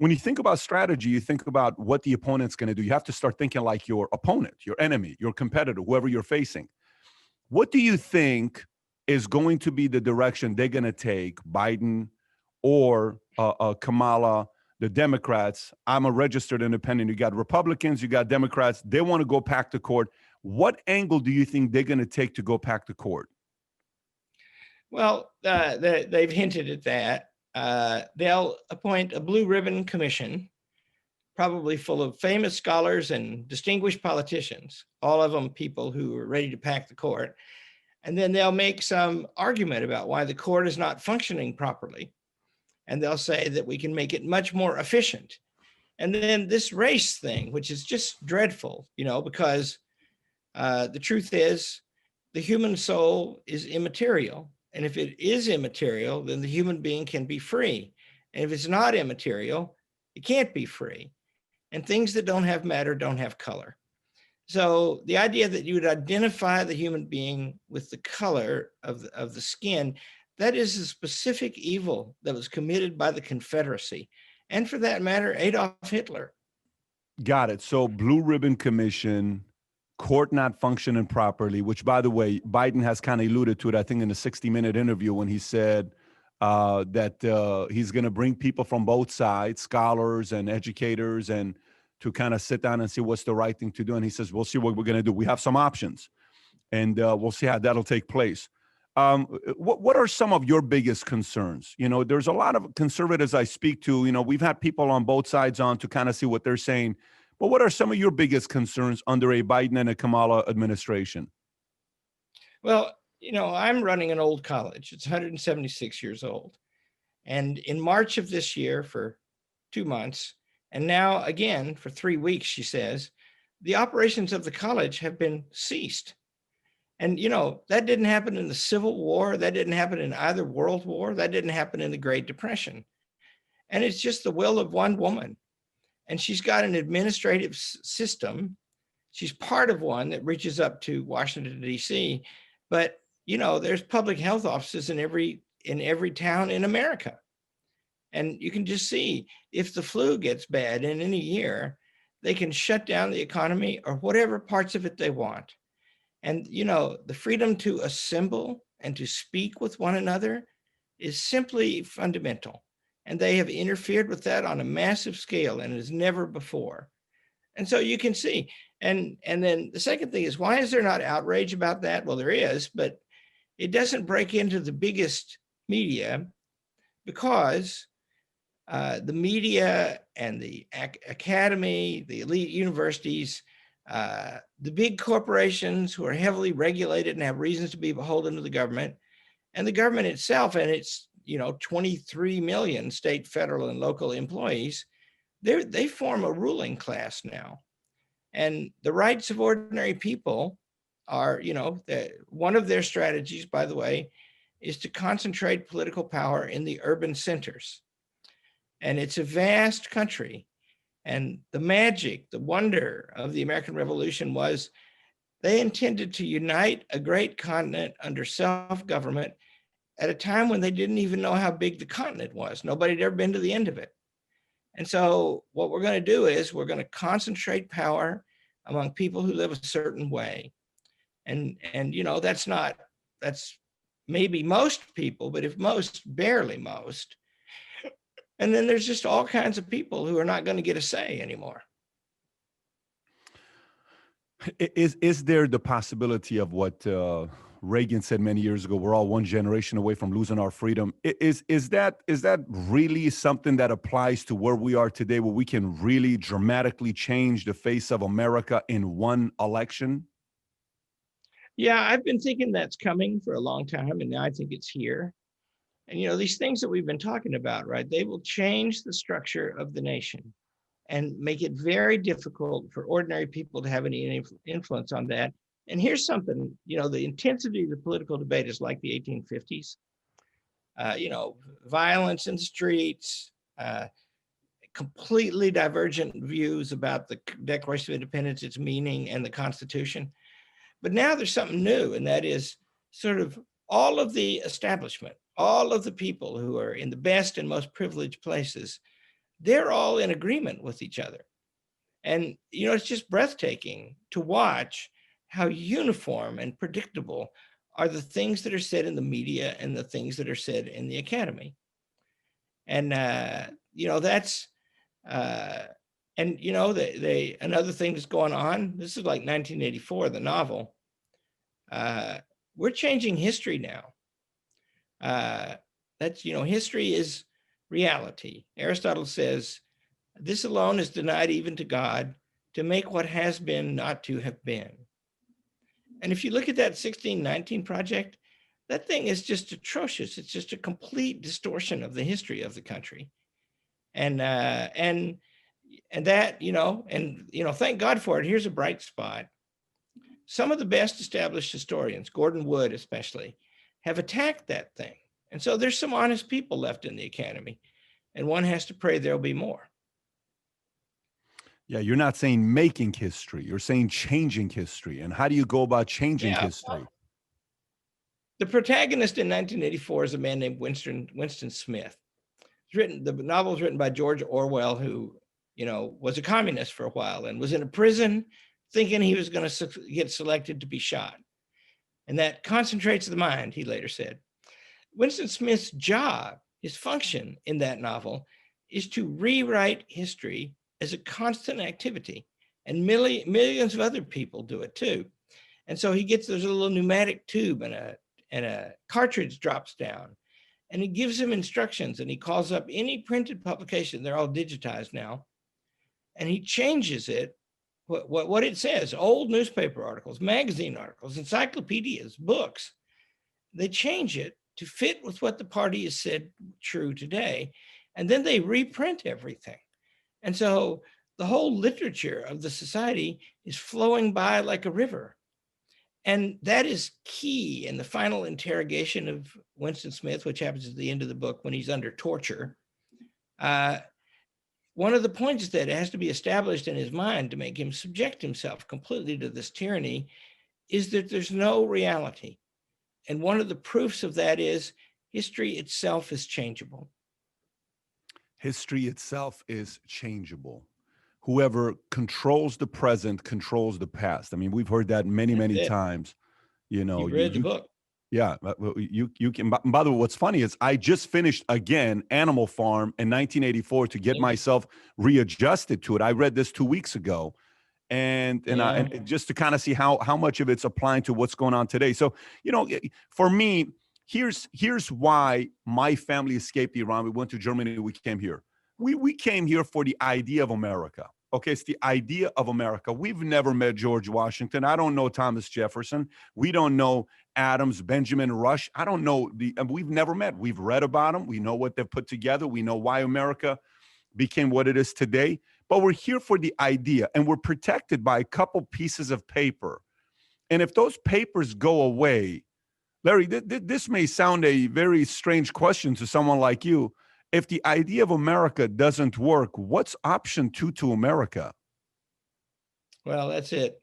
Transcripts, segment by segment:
when you think about strategy, you think about what the opponent's going to do. You have to start thinking like your opponent, your enemy, your competitor, whoever you're facing. What do you think is going to be the direction they're going to take, Biden or Kamala, the Democrats? I'm a registered independent. You got Republicans, you got Democrats. They want to go pack the court. What angle do you think they're going to take to go pack the court? Well, they've hinted at that. They'll appoint a blue ribbon commission, probably full of famous scholars and distinguished politicians, all of them people who are ready to pack the court. And then they'll make some argument about why the court is not functioning properly. And they'll say that we can make it much more efficient. And then this race thing, which is just dreadful, because the truth is the human soul is immaterial. And if it is immaterial, then the human being can be free. And if it's not immaterial, it can't be free. And things that don't have matter don't have color. So the idea that you would identify the human being with the color of the skin, that is a specific evil that was committed by the Confederacy. And for that matter, Adolf Hitler. Got it. So Blue Ribbon Commission, court not functioning properly, which, by the way, Biden has kind of alluded to it, I think, in a 60-minute interview when he said that he's going to bring people from both sides, scholars and educators, and to kind of sit down and see what's the right thing to do. And he says, we'll see what we're going to do. We have some options, and we'll see how that'll take place. What are some of your biggest concerns? There's a lot of conservatives I speak to. We've had people on both sides on to kind of see what they're saying. But what are some of your biggest concerns under a Biden and a Kamala administration? Well, I'm running an old college. It's 176 years old. And in March of this year, for 2 months, and now again for 3 weeks, she says, the operations of the college have been ceased. And, that didn't happen in the Civil War. That didn't happen in either World War. That didn't happen in the Great Depression. And it's just the will of one woman. And she's got an administrative system. She's part of one that reaches up to Washington, D.C. But, there's public health offices in every town in America. And you can just see if the flu gets bad in any year, they can shut down the economy or whatever parts of it they want. And, the freedom to assemble and to speak with one another is simply fundamental. And they have interfered with that on a massive scale and as never before. And so you can see. And then the second thing is, why is there not outrage about that? Well, there is, but it doesn't break into the biggest media because the media and the academy, the elite universities, the big corporations who are heavily regulated and have reasons to be beholden to the government, and the government itself and its 23 million state, federal, and local employees, they form a ruling class now. And the rights of ordinary people are, one of their strategies, by the way, is to concentrate political power in the urban centers. And it's a vast country. And the magic, the wonder of the American Revolution was they intended to unite a great continent under self-government at a time when they didn't even know how big the continent was. Nobody had ever been to the end of it. And so what we're going to do is we're going to concentrate power among people who live a certain way. And that's maybe most people, but if most, barely most. And then there's just all kinds of people who are not going to get a say anymore. Is there the possibility of what Reagan said many years ago, we're all one generation away from losing our freedom? Is that really something that applies to where we are today, where we can really dramatically change the face of America in one election? Yeah, I've been thinking that's coming for a long time, and now I think it's here. And, these things that we've been talking about, right, they will change the structure of the nation and make it very difficult for ordinary people to have any influence on that. And here's something, the intensity of the political debate is like the 1850s. Violence in the streets, completely divergent views about the Declaration of Independence, its meaning, and the Constitution. But now there's something new, and that is sort of all of the establishment, all of the people who are in the best and most privileged places, they're all in agreement with each other. And, it's just breathtaking to watch how uniform and predictable are the things that are said in the media and the things that are said in the academy. And, that's, and, another thing that's going on, this is like 1984, the novel, we're changing history now. History is reality. Aristotle says, this alone is denied even to God, to make what has been not to have been. And if you look at that 1619 project, that thing is just atrocious. It's just a complete distortion of the history of the country. And that, thank God for it. Here's a bright spot. Some of the best established historians, Gordon Wood especially, have attacked that thing. And so there's some honest people left in the academy, and one has to pray there'll be more. Yeah, you're not saying making history, you're saying changing history. And how do you go about changing history? The protagonist in 1984 is a man named Winston Smith. The novel was written by George Orwell, who, was a communist for a while and was in a prison thinking he was going to get selected to be shot. And that concentrates the mind, he later said. Winston Smith's job, his function in that novel, is to rewrite history as a constant activity. And millions of other people do it too. And so he gets there's a little pneumatic tube and a cartridge drops down. And he gives him instructions, and he calls up any printed publication. They're all digitized now. And he changes it, what it says, old newspaper articles, magazine articles, encyclopedias, books. They change it to fit with what the party has said true today. And then they reprint everything. And so the whole literature of the society is flowing by like a river. And that is key in the final interrogation of Winston Smith, which happens at the end of the book when he's under torture. One of the points that has to be established in his mind to make him subject himself completely to this tyranny is that there's no reality. And one of the proofs of that is history itself is changeable. History itself is changeable. Whoever controls the present controls the past. I mean, we've heard that many times. You read the book. Yeah, you can. By the way, what's funny is I just finished again Animal Farm in 1984 to get myself readjusted to it. I read this 2 weeks ago, and just to kind of see how much of it's applying to what's going on today. So, for me, here's why my family escaped Iran. We went to Germany. We came here. We came here for the idea of America. Okay, it's the idea of America. We've never met George Washington. I don't know Thomas Jefferson. We don't know Adams, Benjamin Rush. I don't know we've never met. We've read about them. We know what they've put together. We know why America became what it is today. But we're here for the idea, and we're protected by a couple pieces of paper. And if those papers go away, Larry, this may sound a very strange question to someone like you. If the idea of America doesn't work, what's option 2 to America? Well, that's it.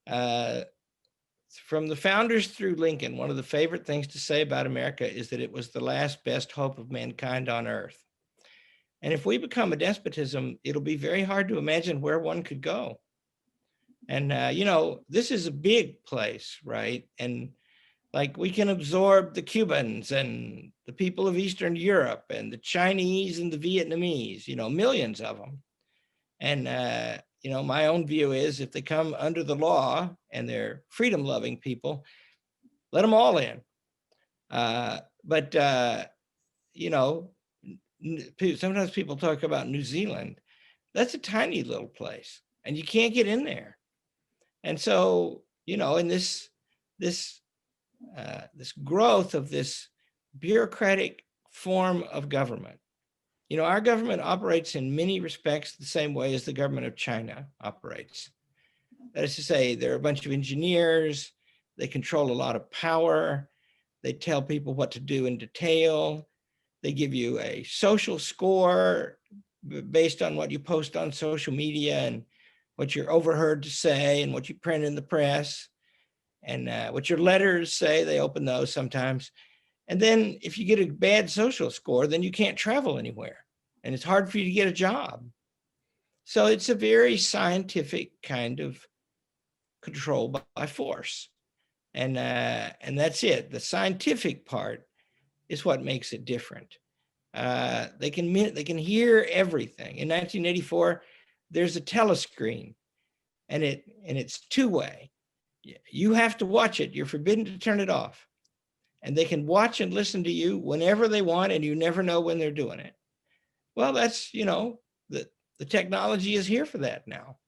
From the founders through Lincoln, one of the favorite things to say about America is that it was the last best hope of mankind on earth. And if we become a despotism, it'll be very hard to imagine where one could go. And, this is a big place, right? And like we can absorb the Cubans and the people of Eastern Europe and the Chinese and the Vietnamese, millions of them. And, my own view is if they come under the law and they're freedom-loving people, let them all in. But sometimes people talk about New Zealand. That's a tiny little place, and you can't get in there. And so, in this growth of this bureaucratic form of government. Our government operates in many respects the same way as the government of China operates. That is to say, there are a bunch of engineers, they control a lot of power, they tell people what to do in detail, they give you a social score based on what you post on social media and what you're overheard to say and what you print in the press. And what your letters say, they open those sometimes. And then if you get a bad social score, then you can't travel anywhere. and it's hard for you to get a job. So it's a very scientific kind of control by force. And that's it. The scientific part is what makes it different. They can hear everything. In 1984, there's a telescreen, and it's two-way. You have to watch it. You're forbidden to turn it off. And they can watch and listen to you whenever they want, and you never know when they're doing it. Well, that's, the technology is here for that now.